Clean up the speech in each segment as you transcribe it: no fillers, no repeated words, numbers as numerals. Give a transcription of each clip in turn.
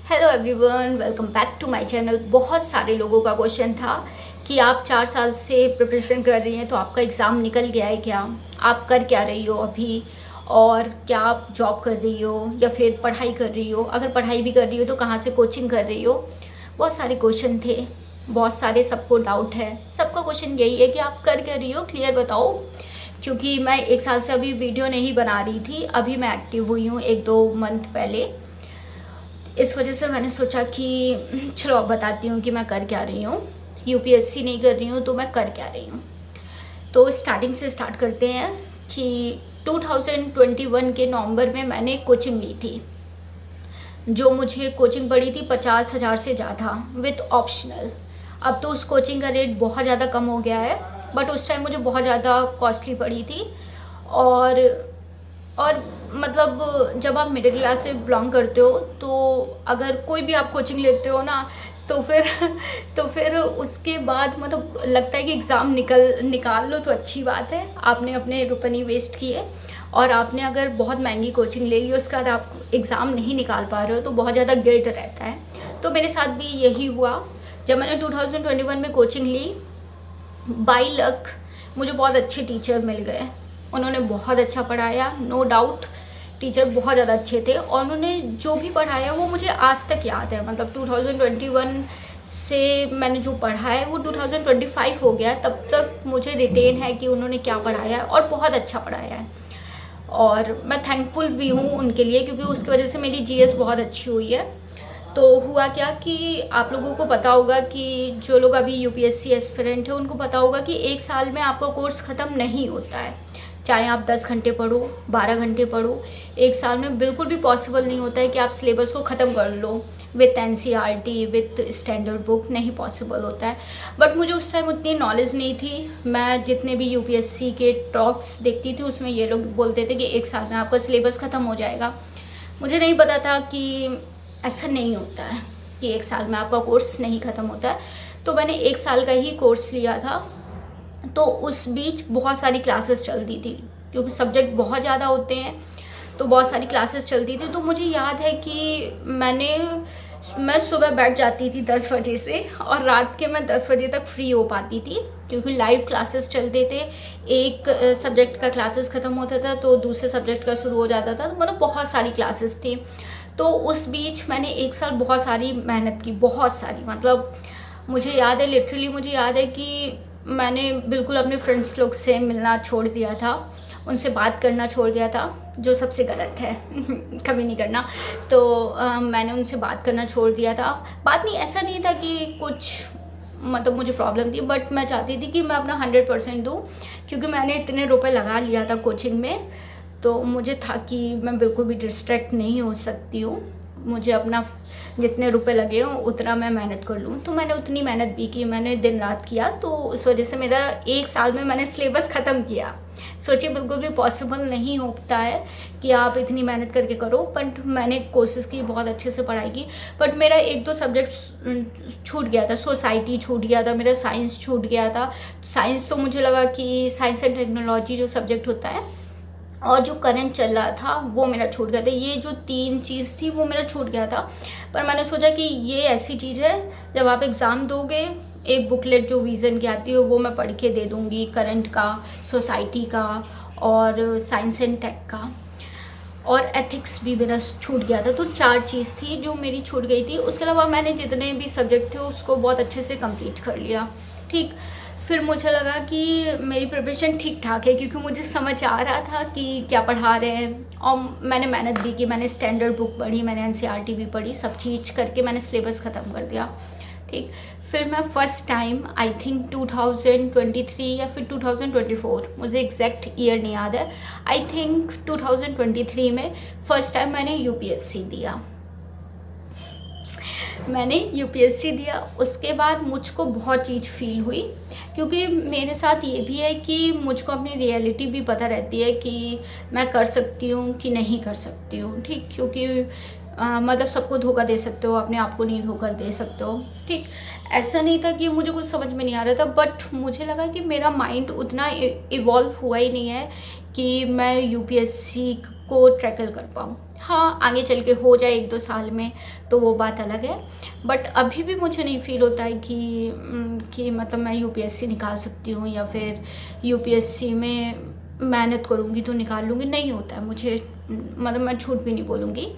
Hello everyone, welcome back to my channel. बहुत सारे लोगों का क्वेश्चन था कि आप 4 साल से प्रिपरेशन कर रही हैं तो आपका एग्ज़ाम निकल गया है क्या, आप कर क्या रही हो अभी, और क्या आप जॉब कर रही हो या फिर पढ़ाई कर रही हो, अगर पढ़ाई भी कर रही हो तो कहाँ से कोचिंग कर रही हो। बहुत सारे क्वेश्चन थे, बहुत सारे सबको डाउट है। सबका क्वेश्चन यही है कि आप कर क्या रही हो, क्लियर बताओ। क्योंकि मैं 1 साल से अभी वीडियो नहीं बना रही थी, अभी मैं एक्टिव हुई हूँ 1-2 मंथ पहले। इस वजह से मैंने सोचा कि चलो अब बताती हूँ कि मैं कर क्या रही हूँ। यूपीएससी नहीं कर रही हूँ तो मैं कर क्या रही हूँ। तो स्टार्टिंग से स्टार्ट करते हैं कि 2021 के नवंबर में मैंने कोचिंग ली थी। जो मुझे कोचिंग पड़ी थी 50,000 से ज़्यादा विथ ऑप्शनल। अब तो उस कोचिंग का रेट बहुत ज़्यादा कम हो गया है, बट उस टाइम मुझे बहुत ज़्यादा कॉस्टली पड़ी थी। और और मतलब जब आप मिडिल क्लास से बिलोंग करते हो तो अगर कोई भी आप कोचिंग लेते हो ना तो फिर तो फिर उसके बाद मतलब लगता है कि एग्ज़ाम निकाल लो तो अच्छी बात है। आपने अपने रुपए नहीं वेस्ट किए, और आपने अगर बहुत महंगी कोचिंग ले ली उसके बाद आप एग्ज़ाम नहीं निकाल पा रहे हो तो बहुत ज़्यादा गिल्ट रहता है। तो मेरे साथ भी यही हुआ। जब मैंने 2021 में कोचिंग ली, बाई लक मुझे बहुत अच्छे टीचर मिल गए। उन्होंने बहुत अच्छा पढ़ाया, नो डाउट। टीचर बहुत ज़्यादा अच्छे थे और उन्होंने जो भी पढ़ाया वो मुझे आज तक याद है। मतलब 2021 से मैंने जो पढ़ा है वो 2025 हो गया, तब तक मुझे रिटेन है कि उन्होंने क्या पढ़ाया है और बहुत अच्छा पढ़ाया है। और मैं थैंकफुल भी हूँ उनके लिए, क्योंकि उसकी वजह से मेरी जीएस बहुत अच्छी हुई है। तो हुआ क्या कि आप लोगों को पता होगा कि जो लोग अभी यूपीएससी एस्पिरेंट है उनको पता होगा कि 1 साल में आपका कोर्स ख़त्म नहीं होता है। चाहे आप 10 घंटे पढ़ो, 12 घंटे पढ़ो, 1 साल में बिल्कुल भी पॉसिबल नहीं होता है कि आप सिलेबस को ख़त्म कर लो with NCERT with standard book. नहीं पॉसिबल होता है। बट मुझे उस टाइम उतनी नॉलेज नहीं थी। मैं जितने भी यूपीएससी के टॉक्स देखती थी उसमें ये लोग बोलते थे कि 1 साल में आपका सिलेबस ख़त्म हो जाएगा। मुझे नहीं पता था कि ऐसा नहीं होता है, कि 1 साल में आपका कोर्स नहीं ख़त्म होता है। तो मैंने 1 साल का ही कोर्स लिया था। तो उस बीच बहुत सारी क्लासेस चलती थी, क्योंकि सब्जेक्ट बहुत ज़्यादा होते हैं तो बहुत सारी क्लासेस चलती थी। तो मुझे याद है कि मैं सुबह बैठ जाती थी 10 बजे से, और रात के मैं 10 बजे तक फ्री हो पाती थी, क्योंकि लाइव क्लासेस चलते थे। एक सब्जेक्ट का क्लासेस ख़त्म होता था तो दूसरे सब्जेक्ट का शुरू हो जाता था। तो मतलब बहुत सारी क्लासेस थी। तो उस बीच मैंने 1 साल बहुत सारी मेहनत की, बहुत सारी। मतलब मुझे याद है, लिटरली मुझे याद है कि मैंने बिल्कुल अपने फ्रेंड्स लोग से मिलना छोड़ दिया था, उनसे बात करना छोड़ दिया था, जो सबसे गलत है कभी नहीं करना। तो मैंने उनसे बात करना छोड़ दिया था। बात नहीं, ऐसा नहीं था कि कुछ मतलब मुझे प्रॉब्लम थी, बट मैं चाहती थी कि मैं अपना 100% दूँ, क्योंकि मैंने इतने रुपए लगा लिया था कोचिंग में। तो मुझे था कि मैं बिल्कुल भी डिस्ट्रैक्ट नहीं हो सकती हूँ। मुझे अपना जितने रुपए लगे हों उतना मैं मेहनत कर लूँ। तो मैंने उतनी मेहनत भी की, मैंने दिन रात किया। तो उस वजह से मेरा 1 साल में मैंने सिलेबस ख़त्म किया। सोचिए, बिल्कुल भी पॉसिबल नहीं होता है कि आप इतनी मेहनत करके करो। बट मैंने कोशिश की, बहुत अच्छे से पढ़ाई की। बट मेरा 1-2 सब्जेक्ट छूट गया था। सोसाइटी छूट गया था, मेरा साइंस छूट गया था। साइंस तो मुझे लगा कि साइंस एंड टेक्नोलॉजी जो सब्जेक्ट होता है और जो करंट चल रहा था वो मेरा छूट गया था। ये जो 3 चीज़ थी वो मेरा छूट गया था। पर मैंने सोचा कि ये ऐसी चीज़ है, जब आप एग्ज़ाम दोगे, एक बुकलेट जो विज़न की आती है वो मैं पढ़ के दे दूँगी, करंट का, सोसाइटी का और साइंस एंड टेक का, और एथिक्स भी मेरा छूट गया था। तो 4 चीज़ थी जो मेरी छूट गई थी। उसके अलावा मैंने जितने भी सब्जेक्ट थे उसको बहुत अच्छे से कंप्लीट कर लिया। ठीक, फिर मुझे लगा कि मेरी प्रिपरेशन ठीक ठाक है, क्योंकि मुझे समझ आ रहा था कि क्या पढ़ा रहे हैं। और मैंने मेहनत भी की, मैंने स्टैंडर्ड बुक पढ़ी, मैंने एनसीईआरटी भी पढ़ी, सब चीज़ करके मैंने सिलेबस ख़त्म कर दिया। ठीक, फिर मैं फ़र्स्ट टाइम आई थिंक 2023 या फिर 2024, मुझे एग्जैक्ट ईयर नहीं याद है, आई थिंक 2023 में फ़र्स्ट टाइम मैंने यूपीएससी दिया। मैंने यूपीएससी दिया। उसके बाद मुझको बहुत चीज़ फील हुई, क्योंकि मेरे साथ ये भी है कि मुझको अपनी रियलिटी भी पता रहती है कि मैं कर सकती हूँ कि नहीं कर सकती हूँ। ठीक, क्योंकि मतलब सबको धोखा दे सकते हो, अपने आप को नहीं धोखा दे सकते हो। ठीक, ऐसा नहीं था कि मुझे कुछ समझ में नहीं आ रहा था, बट मुझे लगा कि मेरा माइंड उतना इवॉल्व हुआ ही नहीं है कि मैं यूपीएससी को टैकल कर पाऊँ। हाँ, आगे चल के हो जाए 1-2 साल में तो वो बात अलग है, बट अभी भी मुझे नहीं फ़ील होता है कि मतलब मैं यूपीएससी निकाल सकती हूँ या फिर यूपीएससी में मेहनत करूँगी तो निकाल लूँगी, नहीं होता है मुझे। मतलब मैं झूठ भी नहीं बोलूँगी।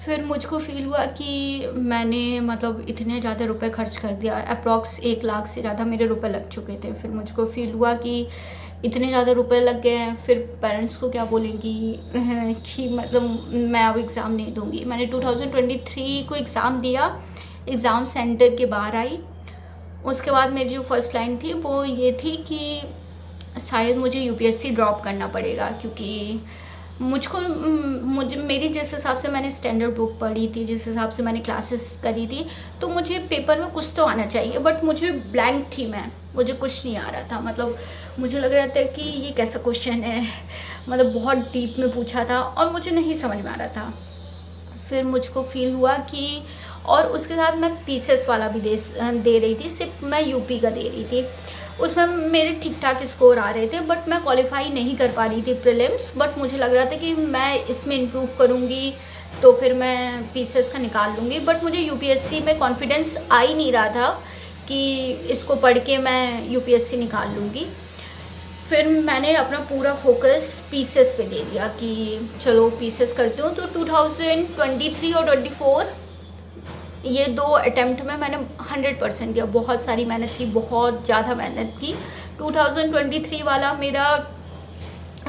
फिर मुझको फ़ील हुआ कि मैंने मतलब इतने ज़्यादा रुपए खर्च कर दिया, अप्रॉक्स 1 लाख से ज़्यादा मेरे रुपए लग चुके थे। फिर मुझको फ़ील हुआ कि इतने ज़्यादा रुपए लग गए हैं, फिर पेरेंट्स को क्या बोलेंगी कि मतलब मैं अब एग्ज़ाम नहीं दूँगी। मैंने 2023 को एग्ज़ाम दिया, एग्ज़ाम सेंटर के बाहर आई। उसके बाद मेरी जो फर्स्ट लाइन थी वो ये थी कि शायद मुझे यूपीएससी ड्रॉप करना पड़ेगा, क्योंकि मुझे मेरी जिस हिसाब से मैंने स्टैंडर्ड बुक पढ़ी थी, जिस हिसाब से मैंने क्लासेस करी थी, तो मुझे पेपर में कुछ तो आना चाहिए, बट मुझे ब्लैंक थी मैं, मुझे कुछ नहीं आ रहा था। मतलब मुझे लग रहा था कि ये कैसा क्वेश्चन है, मतलब बहुत डीप में पूछा था और मुझे नहीं समझ में आ रहा था। फिर मुझको फ़ील हुआ कि, और उसके साथ मैं पीसीएस वाला भी दे रही थी, सिर्फ मैं यूपी का दे रही थी। उसमें मेरे ठीक ठाक स्कोर आ रहे थे, बट मैं क्वालिफाई नहीं कर पा रही थी प्रीलिम्स। बट मुझे लग रहा था कि मैं इसमें इम्प्रूव करूँगी तो फिर मैं पीसीएस का निकाल लूँगी। बट मुझे यूपीएससी में कॉन्फिडेंस आ ही नहीं रहा था कि इसको पढ़ के मैं यूपीएससी निकाल लूँगी। फिर मैंने अपना पूरा फोकस पीसीएस पे दे दिया कि चलो पीसीएस करती हूँ। तो 2023 और 24 ये 2 अटेम्प्ट में मैंने 100% दिया, बहुत सारी मेहनत की, बहुत ज़्यादा मेहनत की। 2023 वाला मेरा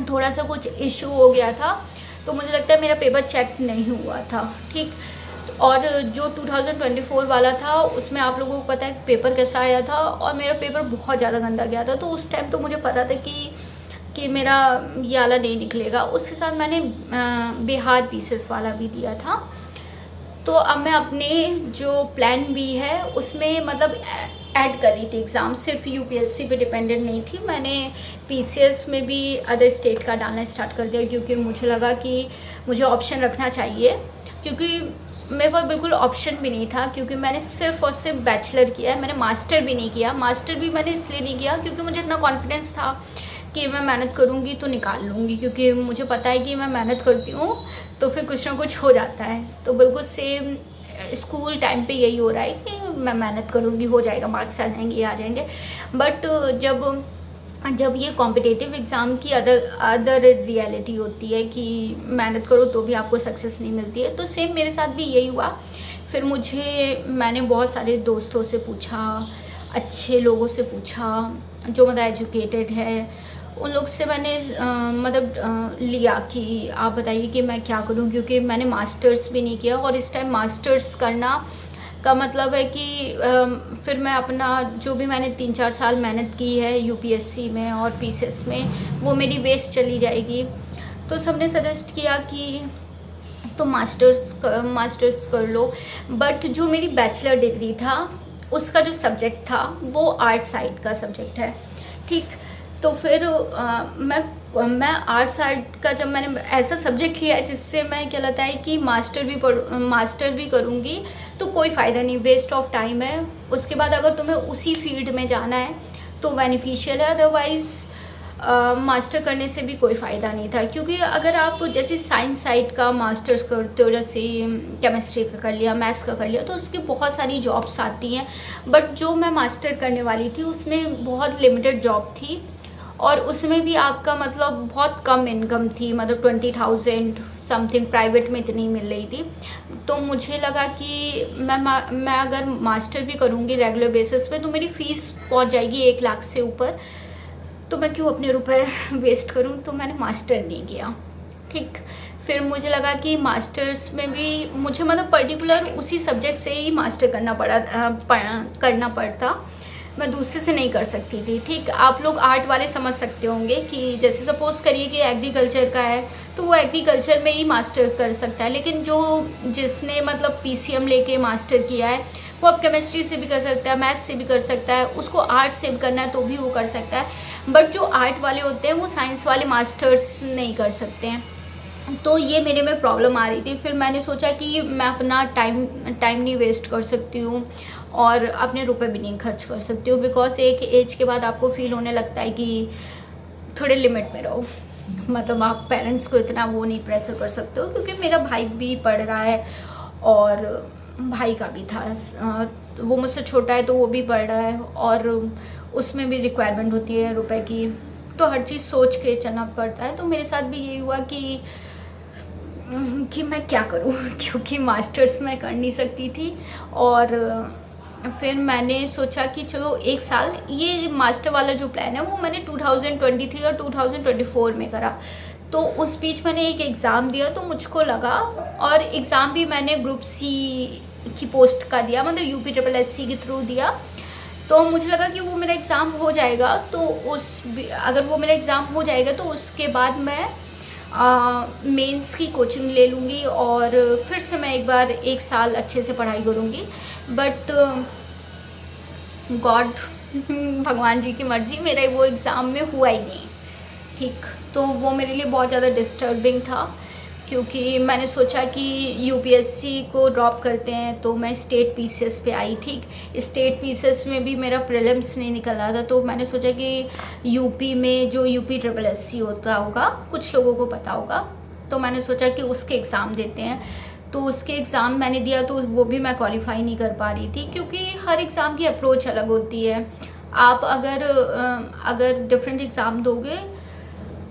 थोड़ा सा कुछ इशू हो गया था, तो मुझे लगता है मेरा पेपर चेक नहीं हुआ था, ठीक। और जो 2024 वाला था उसमें आप लोगों को पता है पेपर कैसा आया था, और मेरा पेपर बहुत ज़्यादा गंदा गया था। तो उस टाइम तो मुझे पता था कि मेरा ये वाला नहीं निकलेगा। उसके साथ मैंने बिहार पीसीएस वाला भी दिया था। तो अब मैं अपने जो प्लान बी है उसमें मतलब ऐड कर रही थी एग्ज़ाम, सिर्फ यूपीएससी पे डिपेंडेंट नहीं थी। मैंने पीसीएस में भी अदर स्टेट का डालना स्टार्ट कर दिया, क्योंकि मुझे लगा कि मुझे ऑप्शन रखना चाहिए, क्योंकि मेरे पास बिल्कुल ऑप्शन भी नहीं था। क्योंकि मैंने सिर्फ और सिर्फ बैचलर किया है, मैंने मास्टर भी नहीं किया। मास्टर भी मैंने इसलिए नहीं किया क्योंकि मुझे इतना कॉन्फिडेंस था कि मैं मेहनत करूँगी तो निकाल लूँगी, क्योंकि मुझे पता है कि मैं मेहनत करती हूँ तो फिर कुछ ना कुछ हो जाता है। तो बिल्कुल सेम स्कूल टाइम पे यही हो रहा है कि मैं मेहनत करूँगी, हो जाएगा, मार्क्स आ जाएंगे, आ जाएंगे। बट जब ये कॉम्पिटिटिव एग्ज़ाम की अदर रियलिटी होती है कि मेहनत करो तो भी आपको सक्सेस नहीं मिलती है, तो सेम मेरे साथ भी यही हुआ। फिर मैंने बहुत सारे दोस्तों से पूछा, अच्छे लोगों से पूछा जो मतलब एजुकेटेड है, उन लोग से मैंने लिया कि आप बताइए कि मैं क्या करूं, क्योंकि मैंने मास्टर्स भी नहीं किया। और इस टाइम मास्टर्स करना का मतलब है कि फिर मैं अपना जो भी मैंने 3-4 साल मेहनत की है यूपीएससी में और पीसीएस में, वो मेरी वेस्ट चली जाएगी। तो सबने सजेस्ट किया कि तो मास्टर्स कर लो। बट जो मेरी बैचलर डिग्री था उसका जो सब्जेक्ट था वो आर्ट साइड का सब्जेक्ट है, ठीक। तो फिर मैं आर्ट साइड का जब मैंने ऐसा सब्जेक्ट लिया जिससे मैं क्या लगता है कि मास्टर भी करूँगी तो कोई फ़ायदा नहीं, वेस्ट ऑफ टाइम है। उसके बाद अगर तुम्हें उसी फील्ड में जाना है तो बेनिफिशियल है, अदरवाइज़ मास्टर करने से भी कोई फ़ायदा नहीं था। क्योंकि अगर आप जैसे साइंस साइड का मास्टर्स करते हो, जैसे केमिस्ट्री का कर लिया, मैथ्स का कर लिया, तो उसकी बहुत सारी जॉब्स आती हैं। बट जो मैं मास्टर करने वाली थी उसमें बहुत लिमिटेड जॉब थी, और उसमें भी आपका मतलब बहुत कम इनकम थी, मतलब 20,000 समथिंग, प्राइवेट में इतनी मिल रही थी। तो मुझे लगा कि मैं अगर मास्टर भी करूँगी रेगुलर बेसिस पे तो मेरी फ़ीस पहुँच जाएगी 1 लाख से ऊपर, तो मैं क्यों अपने रुपए वेस्ट करूं। तो मैंने मास्टर नहीं किया, ठीक। फिर मुझे लगा कि मास्टर्स में भी मुझे मतलब पर्टिकुलर उसी सब्जेक्ट से ही मास्टर करना पड़ता, मैं दूसरे से नहीं कर सकती थी, ठीक। आप लोग आर्ट वाले समझ सकते होंगे कि जैसे सपोज़ करिए कि एग्रीकल्चर का है तो वो एग्रीकल्चर में ही मास्टर कर सकता है, लेकिन जिसने मतलब पीसीएम लेके मास्टर किया है वो अब केमिस्ट्री से भी कर सकता है, मैथ्स से भी कर सकता है, उसको आर्ट से भी करना है तो भी वो कर सकता है। बट जो आर्ट वाले होते हैं वो साइंस वाले मास्टर्स नहीं कर सकते हैं। तो ये मेरे में प्रॉब्लम आ रही थी। फिर मैंने सोचा कि मैं अपना टाइम नहीं वेस्ट कर सकती हूँ और अपने रुपए भी नहीं खर्च कर सकती हूँ, बिकॉज एक एज के बाद आपको फील होने लगता है कि थोड़े लिमिट में रहो। मतलब आप पेरेंट्स को इतना वो नहीं प्रेशर कर सकते हो, क्योंकि मेरा भाई भी पढ़ रहा है और भाई का भी था, वो मुझसे छोटा है तो वो भी पढ़ रहा है और उसमें भी रिक्वायरमेंट होती है रुपए की, तो हर चीज़ सोच के चलना पड़ता है। तो मेरे साथ भी यही हुआ कि मैं क्या करूं क्योंकि मास्टर्स मैं कर नहीं सकती थी। और फिर मैंने सोचा कि चलो एक साल, ये मास्टर वाला जो प्लान है वो मैंने 2023 और 2024 में करा। तो उस बीच मैंने एक एग्ज़ाम दिया तो मुझको लगा, और एग्ज़ाम भी मैंने ग्रुप सी की पोस्ट का दिया, मतलब UPSSC के थ्रू दिया। तो मुझे लगा कि वो मेरा एग्ज़ाम हो जाएगा, तो अगर वो मेरा एग्ज़ाम हो जाएगा तो उसके बाद मैं मेंस की कोचिंग ले लूँगी और फिर से मैं एक बार एक साल अच्छे से पढ़ाई करूँगी। बट गॉड भगवान जी की मर्ज़ी, मेरा वो एग्ज़ाम में हुआ ही नहीं। ठीक, तो वो मेरे लिए बहुत ज़्यादा डिस्टर्बिंग था, क्योंकि मैंने सोचा कि UPSC को ड्रॉप करते हैं तो मैं स्टेट पीसीएस पे आई। ठीक, स्टेट पीसीएस में भी मेरा प्रीलिम्स नहीं निकल रहा था, तो मैंने सोचा कि यूपी में जो UPSSC होता होगा, कुछ लोगों को पता होगा, तो मैंने सोचा कि उसके एग्ज़ाम देते हैं। तो उसके एग्ज़ाम मैंने दिया तो वो भी मैं क्वालिफाई नहीं कर पा रही थी, क्योंकि हर एग्ज़ाम की अप्रोच अलग होती है। आप अगर डिफरेंट एग्ज़ाम दोगे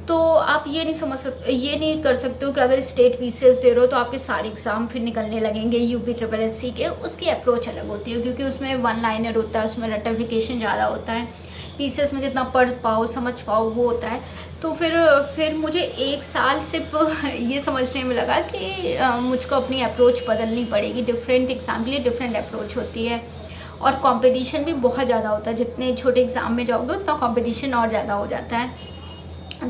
तो आप ये नहीं कर सकते हो कि अगर स्टेट पीसीएस दे रहे हो तो आपके सारे एग्ज़ाम फिर निकलने लगेंगे UPSSC के। उसकी अप्रोच अलग होती है, क्योंकि उसमें वन लाइनर होता है, उसमें रटिफिकेशन ज़्यादा होता है। पीसीएस में जितना पढ़ पाओ समझ पाओ वो होता है। तो फिर मुझे एक साल सिर्फ ये समझने में लगा कि मुझको अपनी अप्रोच बदलनी पड़ेगी। डिफरेंट एग्ज़ाम के लिए डिफरेंट अप्रोच होती है, और कंपटीशन भी बहुत ज़्यादा होता है। जितने छोटे एग्ज़ाम में जाओगे उतना कंपटीशन और ज़्यादा हो जाता है।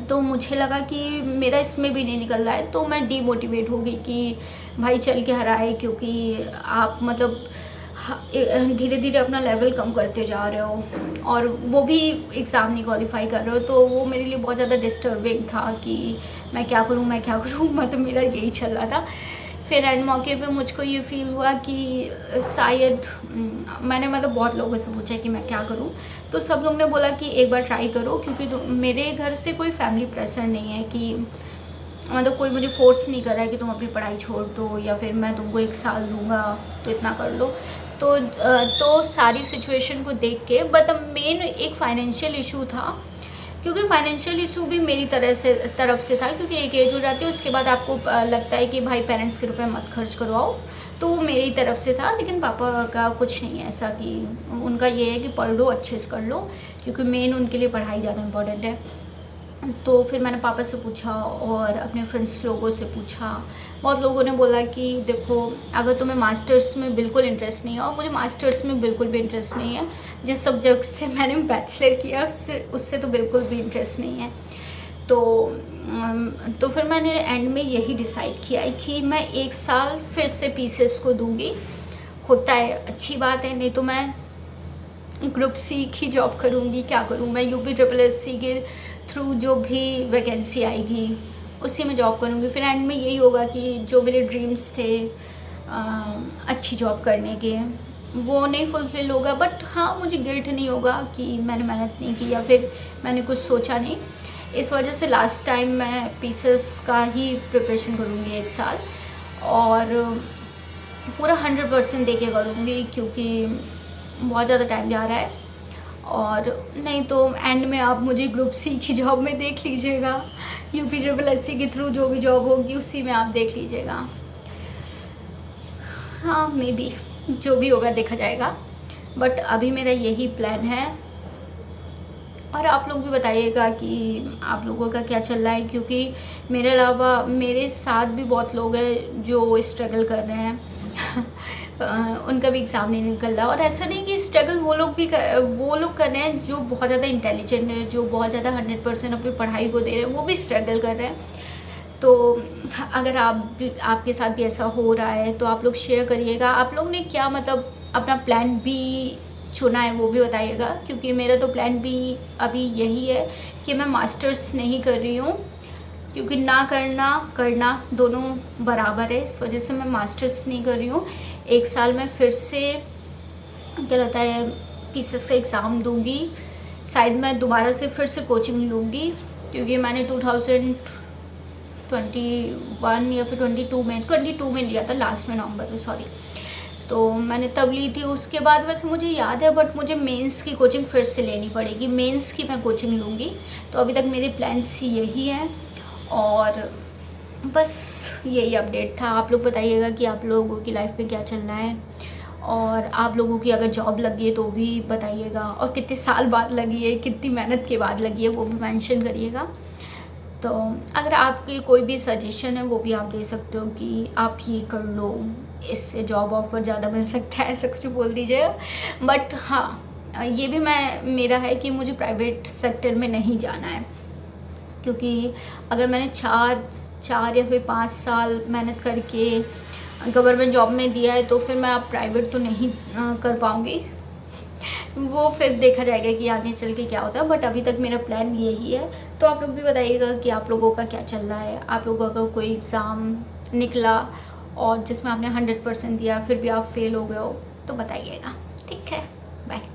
तो मुझे लगा कि मेरा इसमें भी नहीं निकल रहा है, तो मैं डीमोटिवेट हो गई कि भाई चल के हराए, क्योंकि आप मतलब धीरे धीरे अपना लेवल कम करते जा रहे हो और वो भी एग्ज़ाम नहीं क्वालिफाई कर रहे हो। तो वो मेरे लिए बहुत ज़्यादा डिस्टर्बिंग था कि मैं क्या करूँ मतलब मेरा यही चल रहा था। फिर एंड मौके पे मुझको ये फ़ील हुआ कि शायद मैंने मतलब बहुत लोगों से पूछा कि मैं क्या करूं, तो सब लोग ने बोला कि एक बार ट्राई करो, क्योंकि मेरे घर से कोई फैमिली प्रेशर नहीं है कि मतलब कोई मुझे फोर्स नहीं कर रहा है कि तुम अपनी पढ़ाई छोड़ दो या फिर मैं तुमको एक साल दूंगा तो इतना कर लो। तो सारी सिचुएशन को देख के, बट मेन एक फाइनेंशियल इशू था, क्योंकि फाइनेंशियल इशू भी मेरी तरफ से था, क्योंकि एक एज हो जाती है उसके बाद आपको लगता है कि भाई पेरेंट्स के रुपए मत खर्च करवाओ, तो वो मेरी तरफ से था। लेकिन पापा का कुछ नहीं है ऐसा, कि उनका ये है कि पढ़ लो, अच्छे से कर लो, क्योंकि मेन उनके लिए पढ़ाई ज़्यादा इंपॉर्टेंट है। तो फिर मैंने पापा से पूछा और अपने फ्रेंड्स लोगों से पूछा। बहुत लोगों ने बोला कि देखो, अगर तुम्हें मास्टर्स में बिल्कुल इंटरेस्ट नहीं है, और मुझे मास्टर्स में बिल्कुल भी इंटरेस्ट नहीं है, जिस सब्जेक्ट से मैंने बैचलर किया उससे तो बिल्कुल भी इंटरेस्ट नहीं है। तो फिर मैंने एंड में यही डिसाइड किया है कि मैं एक साल फिर से पीसीएस को दूंगी। होता है अच्छी बात है, नहीं तो मैं ग्रुप सी की जॉब करूँगी। क्या करूँ, मैं UPSSC के थ्रू जो भी वैकेंसी आएगी उसी में जॉब करूँगी। फिर एंड में यही होगा कि जो मेरे ड्रीम्स थे अच्छी जॉब करने के, वो नहीं फुलफिल होगा। बट हाँ, मुझे गिल्ट नहीं होगा कि मैंने मेहनत नहीं की या फिर मैंने कुछ सोचा नहीं। इस वजह से लास्ट टाइम मैं पीसीएस का ही प्रिपरेशन करूँगी एक साल, और पूरा 100% दे के करूँगी, क्योंकि बहुत ज़्यादा टाइम जा रहा है। और नहीं तो एंड में आप मुझे ग्रुप सी की जॉब में देख लीजिएगा, UPSSC के थ्रू जो भी जॉब होगी उसी में आप देख लीजिएगा। हाँ, मे बी जो भी होगा देखा जाएगा, बट अभी मेरा यही प्लान है। और आप लोग भी बताइएगा कि आप लोगों का क्या चल रहा है, क्योंकि मेरे अलावा मेरे साथ भी बहुत लोग हैं जो स्ट्रगल कर रहे हैं उनका भी एग्ज़ाम नहीं निकल रहा। और ऐसा नहीं कि स्ट्रगल वो लोग कर रहे हैं जो बहुत ज़्यादा इंटेलिजेंट है, जो बहुत ज़्यादा 100% अपनी पढ़ाई को दे रहे हैं, वो भी स्ट्रगल कर रहे हैं। तो अगर आपके साथ भी ऐसा हो रहा है तो आप लोग शेयर करिएगा, आप लोग ने क्या मतलब अपना प्लान बी चुना है वो भी बताइएगा, क्योंकि मेरा तो प्लान बी अभी यही है कि मैं मास्टर्स नहीं कर रही हूँ, क्योंकि ना करना दोनों बराबर है। इस वजह से मैं मास्टर्स नहीं कर रही हूँ। एक साल में फिर से क्या रहता है पीसीएस का एग्ज़ाम दूँगी, शायद मैं दोबारा से फिर से कोचिंग लूँगी क्योंकि मैंने 2021 या फिर 22 में लिया था, लास्ट में नवंबर में, सॉरी। तो मैंने तब ली थी। उसके बाद वैसे मुझे याद है, बट मुझे मेंस की कोचिंग फिर से लेनी पड़ेगी, मेंस की मैं कोचिंग लूँगी। तो अभी तक मेरे प्लान्स यही हैं और बस यही अपडेट था। आप लोग बताइएगा कि आप लोगों की लाइफ में क्या चल रहा है, और आप लोगों की अगर जॉब लगी है तो भी बताइएगा, और कितने साल बाद लगी है, कितनी मेहनत के बाद लगी है, वो भी मेंशन करिएगा। तो अगर आपकी कोई भी सजेशन है वो भी आप दे सकते हो कि आप ये कर लो, इससे जॉब ऑफर ज़्यादा मिल सकता है, ऐसा कुछ बोल दीजिएगा। बट हाँ, ये भी मेरा है कि मुझे प्राइवेट सेक्टर में नहीं जाना है, क्योंकि अगर मैंने 4 या फिर 5 साल मेहनत करके गवर्नमेंट जॉब में दिया है तो फिर मैं अब प्राइवेट तो नहीं कर पाऊँगी। वो फिर देखा जाएगा कि आगे चल के क्या होता है, बट अभी तक मेरा प्लान यही है। तो आप लोग भी बताइएगा कि आप लोगों का क्या चल रहा है, आप लोगों का कोई एग्ज़ाम निकला और जिसमें आपने 100% दिया फिर भी आप फेल हो गए हो तो बताइएगा। ठीक है, बाय।